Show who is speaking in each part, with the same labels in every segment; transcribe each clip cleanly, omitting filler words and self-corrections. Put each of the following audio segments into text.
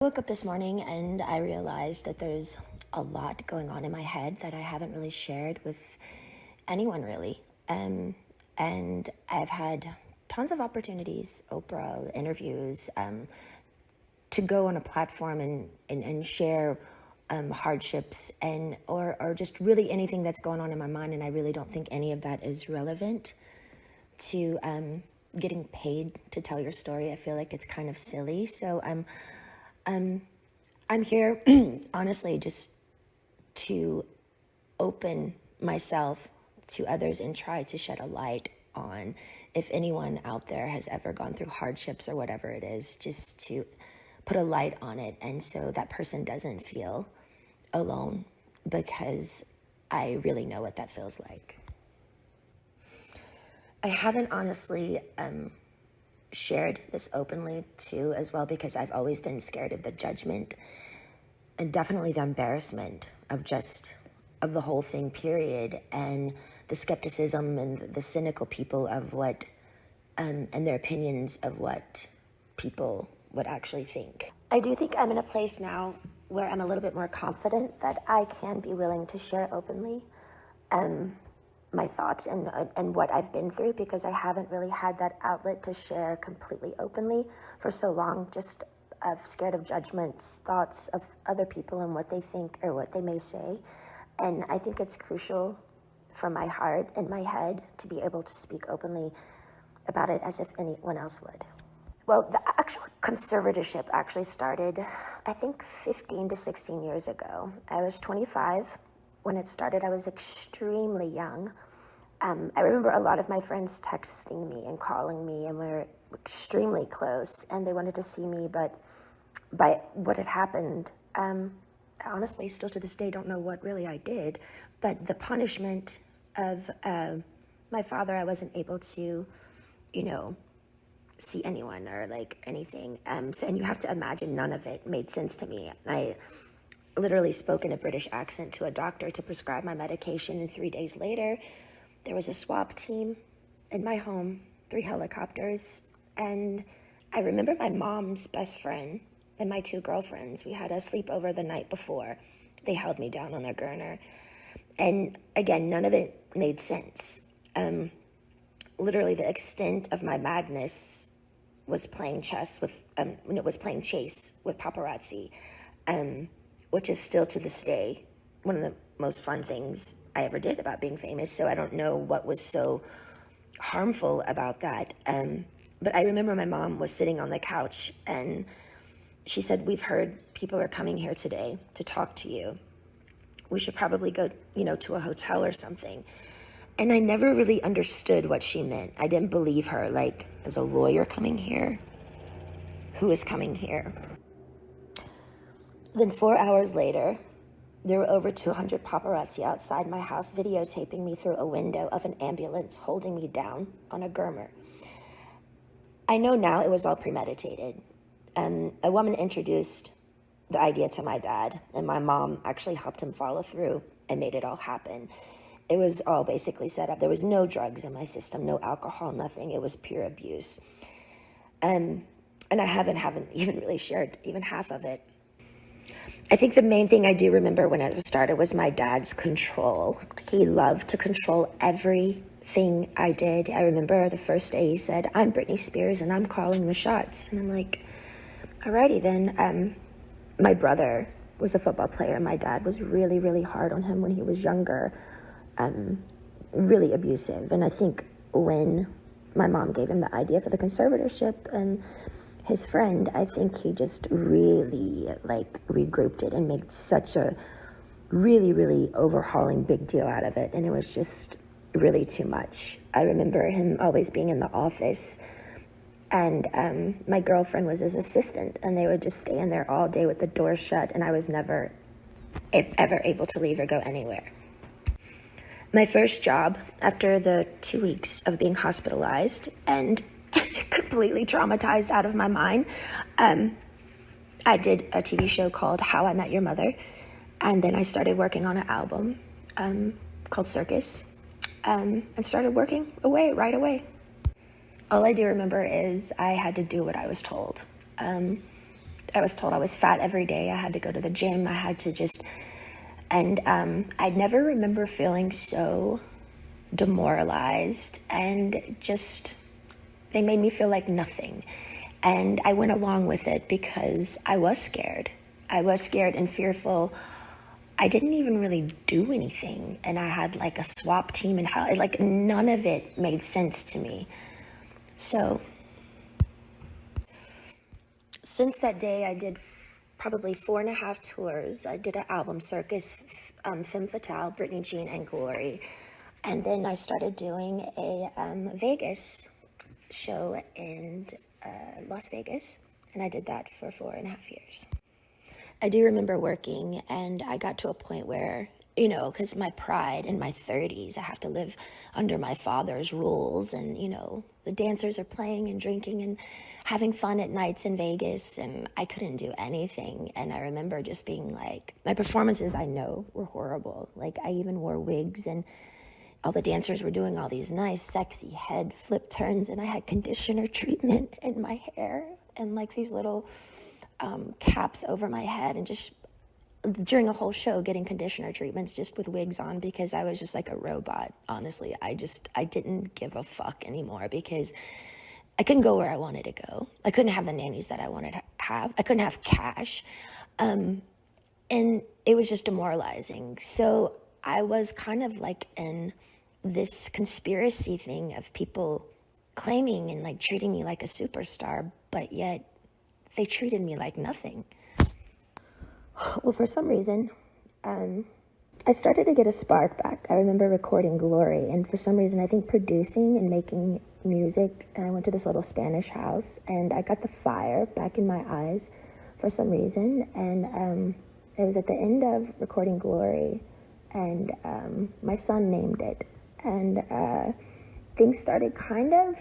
Speaker 1: I woke up this morning and I realized that there's a lot going on in my head that I haven't really shared with anyone really. And I've had tons of opportunities, Oprah, interviews, to go on a platform and share hardships or just really anything that's going on in my mind. And I really don't think any of that is relevant to getting paid to tell your story. I feel like it's kind of silly. So I'm here, honestly, just to open myself to others and try to shed a light on if anyone out there has ever gone through hardships or whatever it is, just to put a light on it. And so that person doesn't feel alone, because I really know what that feels like. I haven't honestly shared this openly too as well, because I've always been scared of the judgment and definitely the embarrassment of the whole thing, period, and the skepticism and the cynical people of what and their opinions of what people would actually think. I do think I'm in a place now where I'm a little bit more confident that I can be willing to share openly my thoughts and what I've been through, because I haven't really had that outlet to share completely openly for so long, just scared of judgments, thoughts of other people and what they think or what they may say. And I think it's crucial for my heart and my head to be able to speak openly about it as if anyone else would. Well, the actual conservatorship actually started, I think, 15 to 16 years ago. I was 25 when it started. I was extremely young. I remember a lot of my friends texting me and calling me, and we were extremely close, and they wanted to see me, but by what had happened, I honestly still to this day don't know what really I did, but the punishment of my father, I wasn't able to, see anyone or like anything. And you have to imagine none of it made sense to me. I literally spoke in a British accent to a doctor to prescribe my medication, and 3 days later, there was a swap team in my home, 3 helicopters, and I remember my mom's best friend and my 2 girlfriends. We had a sleepover the night before. They held me down on a gurner. And again, none of it made sense. Literally, the extent of my madness was playing chess with, when it was playing chase with paparazzi, which is still to this day one of the most fun things I ever did about being famous. So I don't know what was so harmful about that. But I remember my mom was sitting on the couch and she said, "We've heard people are coming here today to talk to you. We should probably go, to a hotel or something." And I never really understood what she meant. I didn't believe her. Like, is a lawyer coming here? Who is coming here? Then 4 hours later, there were over 200 paparazzi outside my house videotaping me through a window of an ambulance, holding me down on a gurner. I know now it was all premeditated. A woman introduced the idea to my dad, and my mom actually helped him follow through and made it all happen. It was all basically set up. There was no drugs in my system, no alcohol, nothing. It was pure abuse. And I haven't even really shared even half of it. I think the main thing I do remember when it started was my dad's control. He loved to control everything I did. I remember the first day he said, "I'm Britney Spears and I'm calling the shots." And I'm like, alrighty then. My brother was a football player. My dad was really, really hard on him when he was younger. Really abusive. And I think when my mom gave him the idea for the conservatorship and his friend, I think he just really regrouped it and made such a really, really overhauling big deal out of it. And it was just really too much. I remember him always being in the office, and my girlfriend was his assistant, and they would just stay in there all day with the door shut, and I was never ever able to leave or go anywhere. My first job after the 2 weeks of being hospitalized and completely traumatized out of my mind, I did a TV show called How I Met Your Mother, and then I started working on an album called Circus, and started working away right away. All I do remember is I had to do what I was told. I was told I was fat every day. I had to go to the gym. I had to just, and I never remember feeling so demoralized, and just, they made me feel like nothing. And I went along with it because I was scared. I was scared and fearful. I didn't even really do anything. And I had like a swap team and how, like, none of it made sense to me. So since that day, I did probably 4.5 tours. I did an album circus, Femme Fatale, Britney Jean, and Glory. And then I started doing a Vegas show in Las Vegas, and I did that for 4.5 years. I do remember working, and I got to a point where, you know, because my pride in my 30s, I have to live under my father's rules, and, you know, the dancers are playing and drinking and having fun at nights in Vegas, and I couldn't do anything. And I remember just being like, my performances, I know, were horrible. Like, I even wore wigs, and all the dancers were doing all these nice, sexy head flip turns, and I had conditioner treatment in my hair and like these little caps over my head, and just during a whole show getting conditioner treatments just with wigs on, because I was just like a robot. Honestly, I didn't give a fuck anymore, because I couldn't go where I wanted to go. I couldn't have the nannies that I wanted to have. I couldn't have cash. And it was just demoralizing. So I was kind of like in this conspiracy thing of people claiming and like treating me like a superstar, but yet they treated me like nothing. Well, for some reason, I started to get a spark back. I remember recording Glory, and for some reason, I think producing and making music, and I went to this little Spanish house, and I got the fire back in my eyes for some reason. And it was at the end of recording Glory, and my son named it, and things started kind of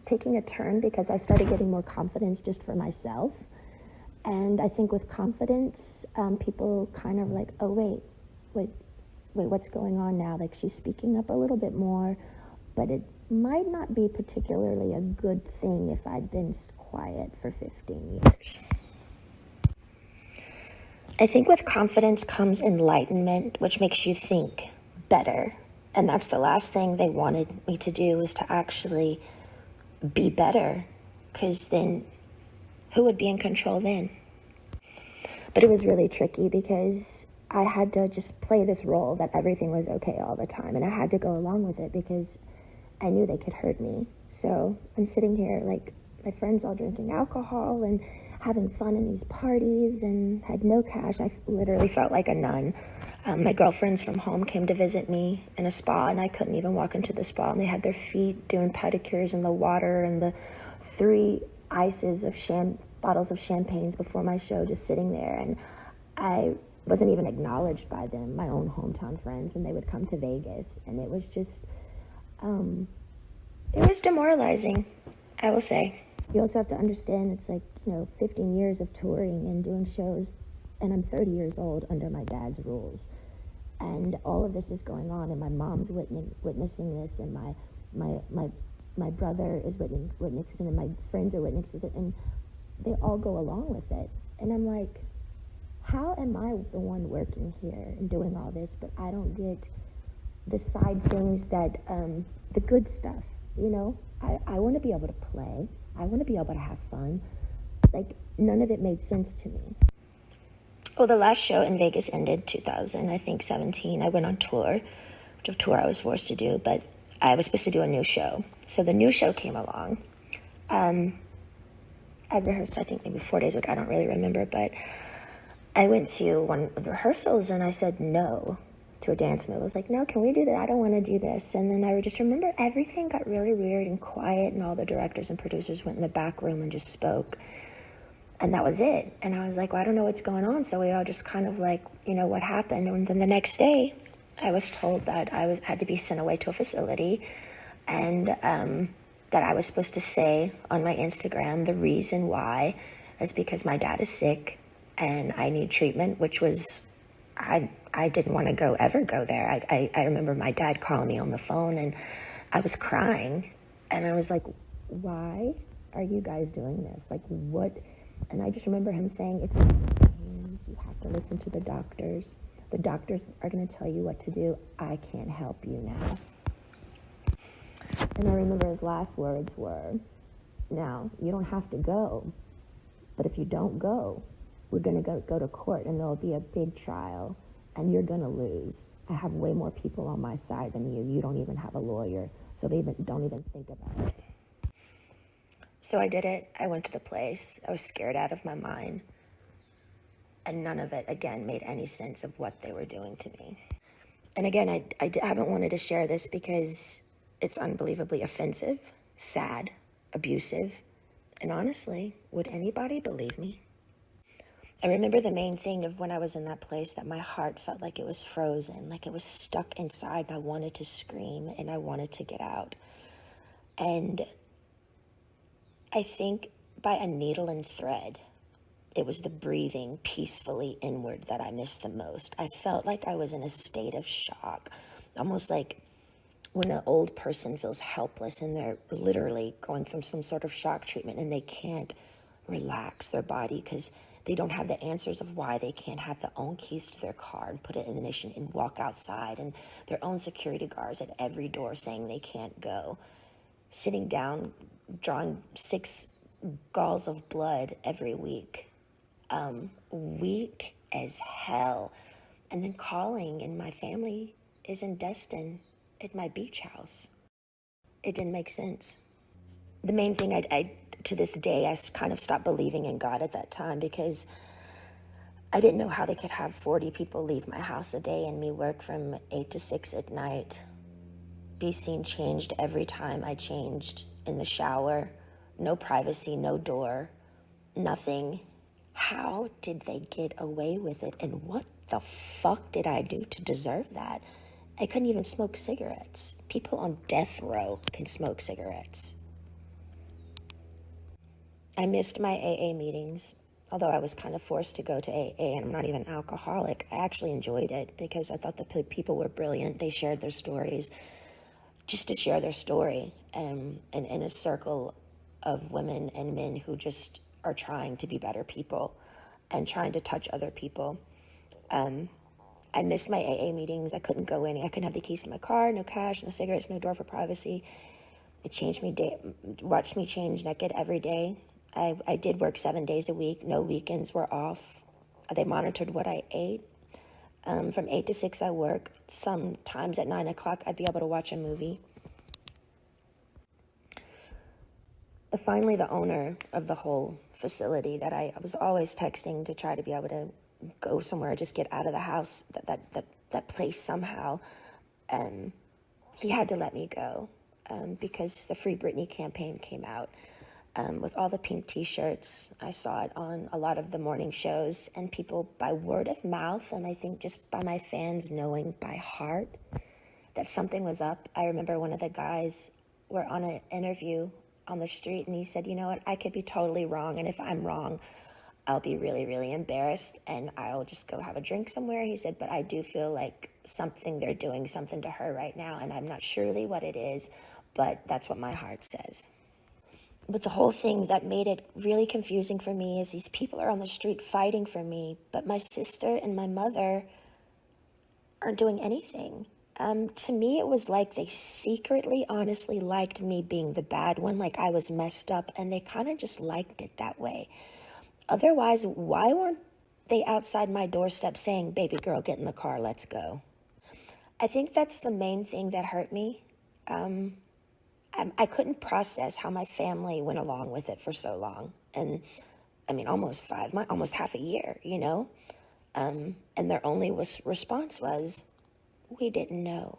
Speaker 1: taking a turn, because I started getting more confidence just for myself. And I think with confidence, people kind of like, oh, wait, what's going on now? Like, she's speaking up a little bit more, but it might not be particularly a good thing if I'd been quiet for 15 years. I think with confidence comes enlightenment, which makes you think better. And that's the last thing they wanted me to do, was to actually be better, because then who would be in control then? But it was really tricky, because I had to just play this role that everything was okay all the time, and I had to go along with it because I knew they could hurt me. So I'm sitting here, like, my friends all drinking alcohol and having fun in these parties, and had no cash. I literally felt like a nun. My girlfriends from home came to visit me in a spa, and I couldn't even walk into the spa, and they had their feet doing pedicures in the water, and the 3 ices of bottles of champagnes before my show just sitting there. And I wasn't even acknowledged by them, my own hometown friends, when they would come to Vegas. And it was just, it was demoralizing, I will say. You also have to understand, it's like, 15 years of touring and doing shows, and I'm 30 years old under my dad's rules. And all of this is going on, and my mom's witnessing this, and my brother is witnessing, and my friends are witnessing it, and they all go along with it. And I'm like, how am I the one working here and doing all this, but I don't get the side things that, the good stuff, I want to be able to play. I want to be able to have fun. Like, none of it made sense to me. Well, the last show in Vegas ended 2017. I went on tour, which of tour I was forced to do, but I was supposed to do a new show. So the new show came along. I rehearsed, I think, maybe 4 days ago. I don't really remember, but I went to one of the rehearsals, and I said no to a dance move. I was like, no, can we do that? I don't want to do this. And then I just remember everything got really weird and quiet, and all the directors and producers went in the back room and just spoke. And that was it. And I was like, well, I don't know what's going on. So we all just kind of like, what happened? And then the next day, I was told that I had to be sent away to a facility, and that I was supposed to say on my Instagram the reason why is because my dad is sick and I need treatment, which was, I didn't want to ever go there. I remember my dad calling me on the phone, and I was crying, and I was like, why are you guys doing this? Like, what And I just remember him saying, it's in your hands. You have to listen to the doctors. The doctors are going to tell you what to do. I can't help you now. And I remember his last words were, now, you don't have to go, but if you don't go, we're going to go to court, and there'll be a big trial, and you're going to lose. I have way more people on my side than you. You don't even have a lawyer, so don't even think about it. So I did it. I went to the place. I was scared out of my mind. And none of it, again, made any sense of what they were doing to me. And again, I haven't wanted to share this because it's unbelievably offensive, sad, abusive. And honestly, would anybody believe me? I remember the main thing of when I was in that place, that my heart felt like it was frozen, like it was stuck inside, and I wanted to scream and I wanted to get out. And I think by a needle and thread, it was the breathing peacefully inward that I missed the most. I felt like I was in a state of shock, almost like when an old person feels helpless and they're literally going through some sort of shock treatment and they can't relax their body because they don't have the answers of why they can't have their own keys to their car and put it in the ignition and walk outside, and their own security guards at every door saying they can't go. Sitting down, drawing 6 galls of blood every week. Weak as hell. And then calling, and my family is in Destin at my beach house. It didn't make sense. The main thing, I to this day, I kind of stopped believing in God at that time because I didn't know how they could have 40 people leave my house a day and me work from 8 to 6 at night. Be seen changed every time I changed in the shower. No privacy, no door, nothing. How did they get away with it? And what the fuck did I do to deserve that? I couldn't even smoke cigarettes. People on death row can smoke cigarettes. I missed my AA meetings, although I was kind of forced to go to AA, and I'm not even an alcoholic. I actually enjoyed it because I thought the people were brilliant. They shared their stories just to share their story, and in a circle of women and men who just are trying to be better people and trying to touch other people. I missed my AA meetings. I couldn't go in. I couldn't have the keys to my car, no cash, no cigarettes, no door for privacy. It changed me, watched me change naked every day. I did work 7 days a week. No weekends were off. They monitored what I ate. From 8 to 6 I work. Sometimes at 9 o'clock I'd be able to watch a movie. Finally, the owner of the whole facility that I was always texting to try to be able to go somewhere, just get out of the house, that place somehow, he had to let me go because the Free Britney campaign came out with all the pink t-shirts. I saw it on a lot of the morning shows, and people by word of mouth, and I think just by my fans knowing by heart that something was up. I remember one of the guys were on an interview on the street, and he said, you know what, I could be totally wrong, and if I'm wrong, I'll be really, really embarrassed, and I'll just go have a drink somewhere. He said, but I do feel like they're doing something to her right now, and I'm not surely what it is, but that's what my heart says. But the whole thing that made it really confusing for me is these people are on the street fighting for me, but my sister and my mother aren't doing anything. To me, it was like they secretly, honestly liked me being the bad one, like I was messed up, and they kind of just liked it that way. Otherwise, why weren't they outside my doorstep saying, baby girl, get in the car, let's go? I think that's the main thing that hurt me. I couldn't process how my family went along with it for so long. And I mean, almost half a year, you know? And their only response was, we didn't know.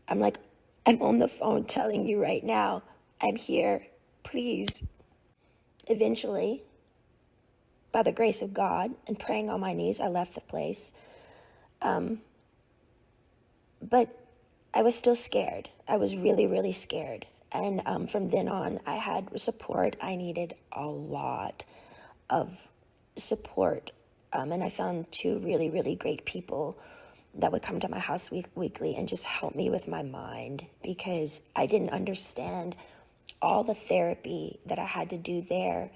Speaker 1: I'm like, I'm on the phone telling you right now, I'm here, please. Eventually, by the grace of God and praying on my knees, I left the place. But I was still scared. I was really, really scared. And from then on, I had support. I needed a lot of support. And I found 2 really, really great people that would come to my house weekly and just help me with my mind, because I didn't understand all the therapy that I had to do there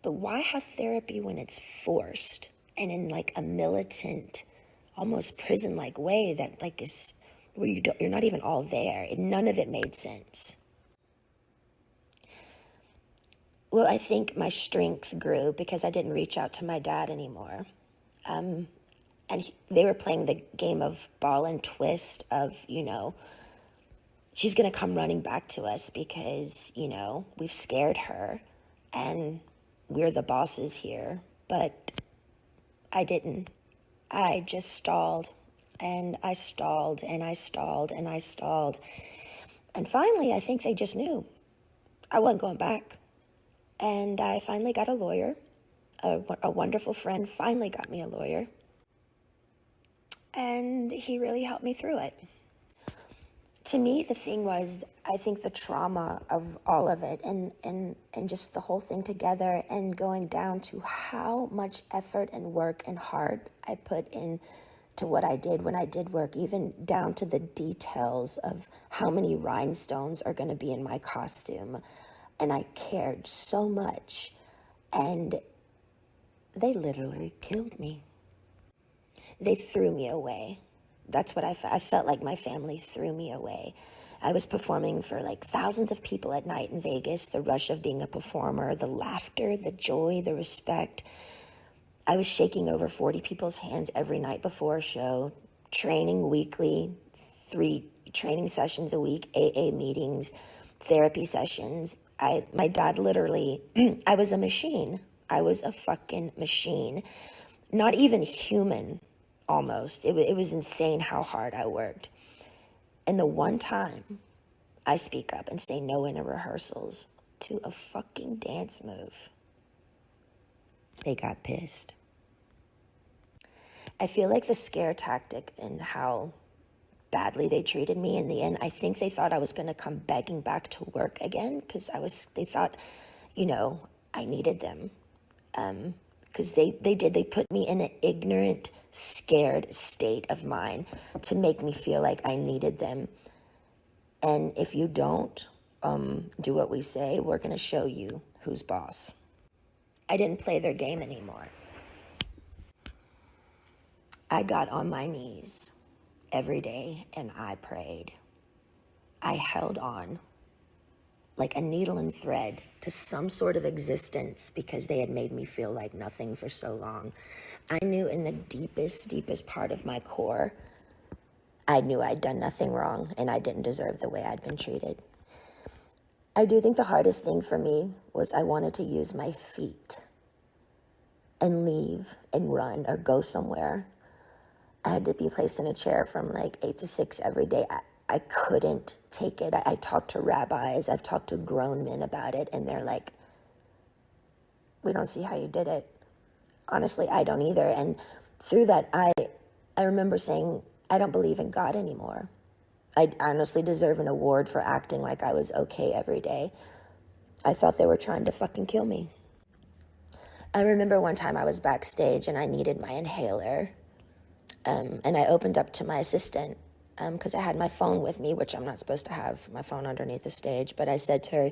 Speaker 1: But why have therapy when it's forced and in like a militant, almost prison-like way that like is where you're not even all there? None of it made sense. Well, I think my strength grew because I didn't reach out to my dad anymore. And they were playing the game of ball and twist of, she's going to come running back to us because, we've scared her and we're the bosses here. But I didn't. I just stalled and I stalled and I stalled and I stalled. And finally, I think they just knew I wasn't going back. And I finally got a lawyer. A wonderful friend finally got me a lawyer. And he really helped me through it. To me, the thing was, I think the trauma of all of it and just the whole thing together and going down to how much effort and work and heart I put in to what I did when I did work, even down to the details of how many rhinestones are going to be in my costume. And I cared so much. And they literally killed me. They threw me away. That's what I felt like my family threw me away. I was performing for like thousands of people at night in Vegas, the rush of being a performer, the laughter, the joy, the respect. I was shaking over 40 people's hands every night before a show, training weekly, 3 training sessions a week, AA meetings, therapy sessions. My dad literally, I was a machine. I was a fucking machine. Not even human. Almost. It was insane how hard I worked. And the one time I speak up and say no in a rehearsals to a fucking dance move, they got pissed. I feel like the scare tactic and how badly they treated me in the end, I think they thought I was going to come begging back to work again because they thought, I needed them. Because they put me in an ignorant, scared state of mind to make me feel like I needed them. And if you don't do what we say, we're going to show you who's boss. I didn't play their game anymore. I got on my knees every day and I prayed. I held on like a needle and thread to some sort of existence because they had made me feel like nothing for so long. I knew in the deepest part of my core, I knew I'd done nothing wrong and I didn't deserve the way I'd been treated. I do think the hardest thing for me was I wanted to use my feet and leave and run or go somewhere. I had to be placed in a chair from like 8 to 6 every day. I couldn't take it. I talked to rabbis. I've talked to grown men about it, and they're like, we don't see how you did it. Honestly, I don't either. And through that, I remember saying, I don't believe in God anymore. I honestly deserve an award for acting like I was okay every day. I thought they were trying to fucking kill me. I remember one time I was backstage and I needed my inhaler. And I opened up to my assistant because I had my phone with me, which I'm not supposed to have my phone underneath the stage. But I said to her,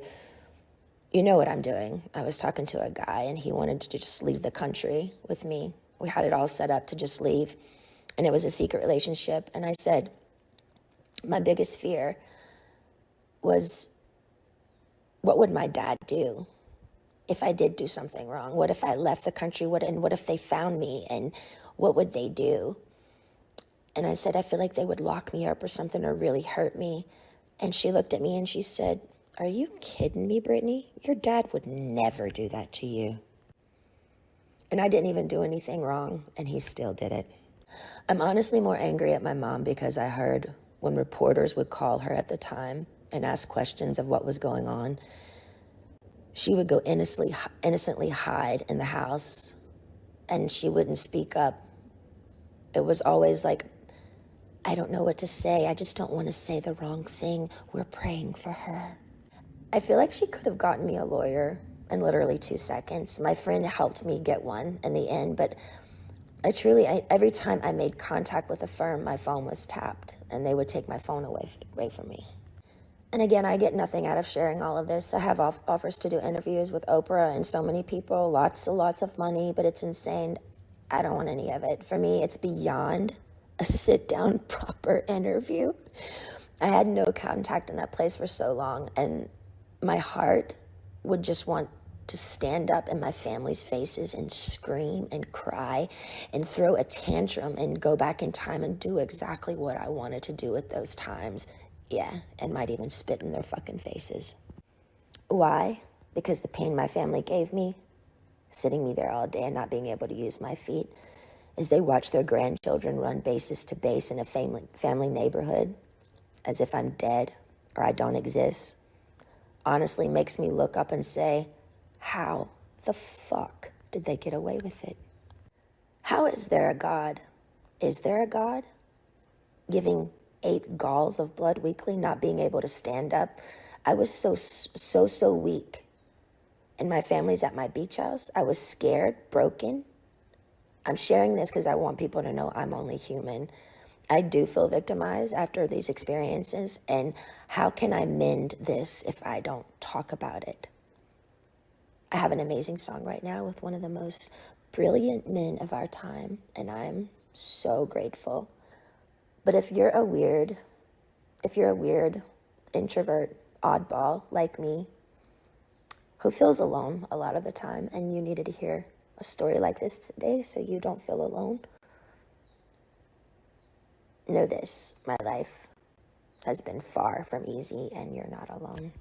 Speaker 1: you know what I'm doing. I was talking to a guy and he wanted to just leave the country with me. We had it all set up to just leave. And it was a secret relationship. And I said, my biggest fear was, what would my dad do if I did do something wrong? What if I left the country? What if they found me? And what would they do? And I said, I feel like they would lock me up or something or really hurt me. And she looked at me and she said, are you kidding me, Britney? Your dad would never do that to you. And I didn't even do anything wrong, and he still did it. I'm honestly more angry at my mom because I heard when reporters would call her at the time and ask questions of what was going on, she would go innocently hide in the house, and she wouldn't speak up. It was always like, I don't know what to say. I just don't want to say the wrong thing. We're praying for her. I feel like she could have gotten me a lawyer in literally 2 seconds. My friend helped me get one in the end, but every time I made contact with a firm, my phone was tapped and they would take my phone away from me. And again, I get nothing out of sharing all of this. I have offers to do interviews with Oprah and so many people, lots of money, but it's insane. I don't want any of it. For me, it's beyond a sit-down proper interview. I had no contact in that place for so long, and my heart would just want to stand up in my family's faces and scream and cry and throw a tantrum and go back in time and do exactly what I wanted to do at those times. Yeah, and might even spit in their fucking faces. Why? Because the pain my family gave me, sitting me there all day and not being able to use my feet, as they watch their grandchildren run bases to base in a family neighborhood, as if I'm dead or I don't exist, honestly makes me look up and say, how the fuck did they get away with it? How is there a God? Is there a God? Giving 8 galls of blood weekly, not being able to stand up. I was so weak. And my family's at my beach house. I was scared, broken. I'm sharing this because I want people to know I'm only human. I do feel victimized after these experiences, and how can I mend this if I don't talk about it? I have an amazing song right now with one of the most brilliant men of our time, and I'm so grateful. But if you're a weird introvert, oddball like me, who feels alone a lot of the time, and you needed to hear a story like this today so you don't feel alone, know this, my life has been far from easy, and you're not alone.